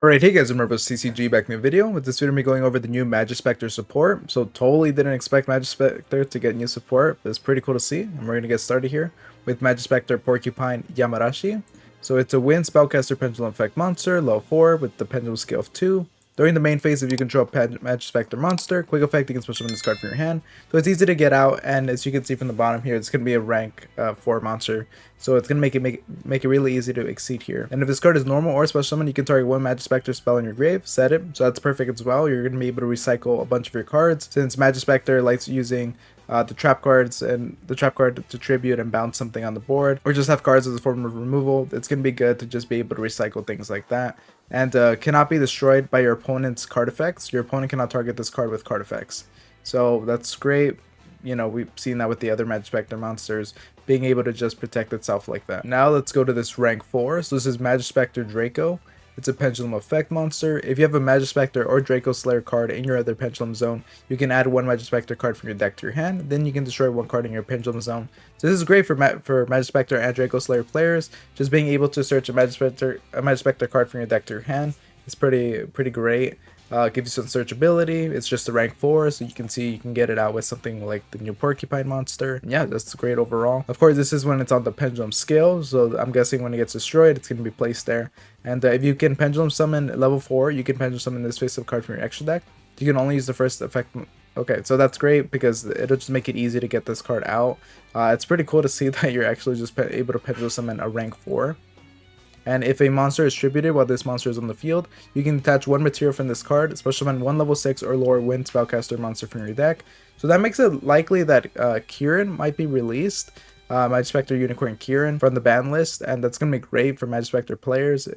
Alright, hey guys, remember CCG back in the video. With this video, me going over the new Majespecter support. So totally didn't expect Majespecter to get new support, but it's pretty cool to see. And we're going to get started here with Majespecter Porcupine Yamarashi. So it's a wind spellcaster pendulum effect monster, level 4 with the pendulum scale of 2. During the main phase, if you control a Majespecter monster, quick effect, you can special summon this card from your hand. So it's easy to get out, and as you can see from the bottom here, it's going to be a rank 4 monster. So it's going to make it really easy to exceed here. And if this card is normal or special summon, you can target one Majespecter spell in your grave, set it. So that's perfect as well. You're going to be able to recycle a bunch of your cards. Since Majespecter likes using the trap cards and the trap card to tribute and bounce something on the board, or just have cards as a form of removal, it's going to be good to just be able to recycle things like that. And cannot be destroyed by your opponent's card effects. Your opponent cannot target this card with card effects. So that's great. You know, we've seen that with the other Majespecter monsters, being able to just protect itself like that. Now let's go to this rank 4. So this is Majespecter Draco. It's a pendulum effect monster. If you have a Majespecter or Draco Slayer card in your other pendulum zone, you can add one Majespecter card from your deck to your hand. Then you can destroy one card in your pendulum zone. So this is great for Majespecter and Draco Slayer players. Just being able to search a Majespecter card from your deck to your hand is pretty great. Gives you some searchability. It's just a rank 4, so you can see you can get it out with something like the new Porcupine monster. Yeah, that's great overall. Of course, this is when it's on the pendulum scale, so I'm guessing when it gets destroyed, it's going to be placed there. And if you can pendulum summon level 4, you can pendulum summon this face-up card from your extra deck. You can only use the first effect. Okay, so that's great because it'll just make it easy to get this card out. It's pretty cool to see that you're actually just able to pendulum summon a rank 4. And if a monster is tributed while this monster is on the field, you can detach one material from this card, special summon one level 6 or lower wind spellcaster monster from your deck. So that makes it likely that Kieran might be released, Majespecter Unicorn Kieran from the ban list, and that's going to be great for Majespecter players.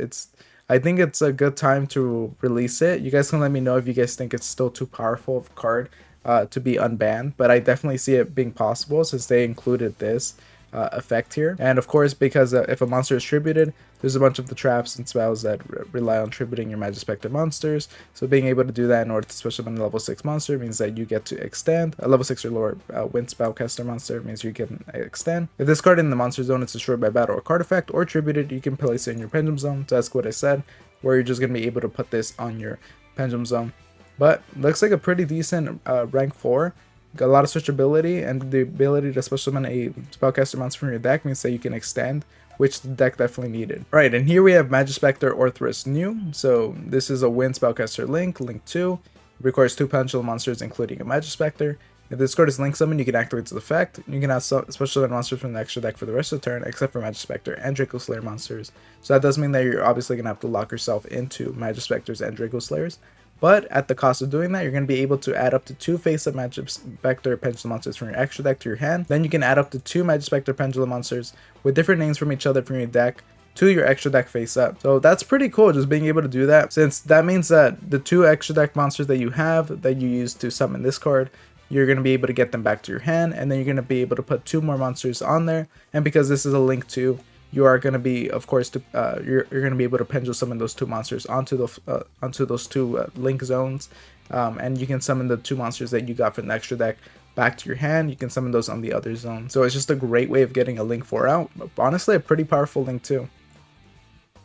I think it's a good time to release it. You guys can let me know if you guys think it's still too powerful of a card to be unbanned, but I definitely see it being possible since they included this effect here. And of course, because if a monster is tributed, there's a bunch of the traps and spells that rely on tributing your Majespecter monsters. So being able to do that in order to special summon a level 6 monster means that you get to extend. A level 6 or lower wind spellcaster monster means you can extend. If this card in the monster zone is destroyed by battle or card effect or tributed, you can place it in your pendulum zone. So that's what I said, where you're just going to be able to put this on your pendulum zone. But looks like a pretty decent rank 4. Got a lot of switchability, and the ability to special summon a spellcaster monster from your deck means that you can extend, which the deck definitely needed. Right, and here we have Majespecter Orthrus New. So this is a wind spellcaster link 2. It requires 2 pendulum monsters including a Majespecter. If this card is link summoned, you can activate its effect. You can have special summon monsters from the extra deck for the rest of the turn, except for Majespecter and Draco Slayer monsters. So that does mean that you're obviously going to have to lock yourself into Majespecters and Draco Slayers. But at the cost of doing that, you're going to be able to add up to 2 face-up Majespecter Pendulum monsters from your extra deck to your hand. Then you can add up to 2 Majespecter Pendulum monsters with different names from each other from your deck to your extra deck face-up. So that's pretty cool, just being able to do that, since that means that the 2 extra deck monsters that you have that you use to summon this card, you're going to be able to get them back to your hand, and then you're going to be able to put 2 more monsters on there. And because this is a link 2, you are going to be, of course, you're going to be able to pendulum summon those 2 monsters onto those 2 link zones, and you can summon the 2 monsters that you got from the extra deck back to your hand. You can summon those on the other zone. So it's just a great way of getting a link 4 out. Honestly, a pretty powerful link too.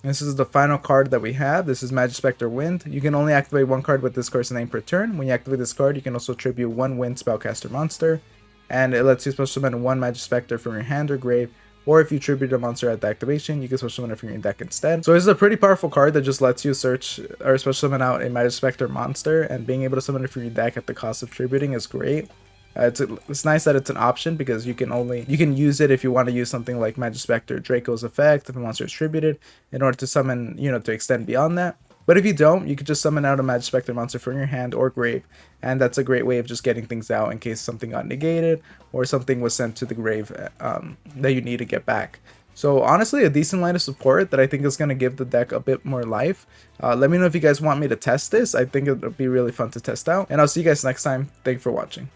This is the final card that we have. This is Majespecter Wind. You can only activate 1 card with this card's name per turn. When you activate this card, you can also tribute 1 Wind spellcaster monster, and it lets you special summon 1 Majespecter from your hand or grave. Or if you tribute a monster at the activation, you can special summon it from your deck instead. So this is a pretty powerful card that just lets you search or special summon out a Majespecter monster, and being able to summon it from your deck at the cost of tributing is great. It's nice that it's an option because you can use it if you want to use something like Majespecter Draco's effect if a monster is tributed in order to summon, to extend beyond that. But if you don't, you could just summon out a Majespecter monster from your hand or grave, and that's a great way of just getting things out in case something got negated or something was sent to the grave that you need to get back. So honestly, a decent line of support that I think is going to give the deck a bit more life. Let me know if you guys want me to test this. I think it would be really fun to test out, and I'll see you guys next time. Thank you for watching.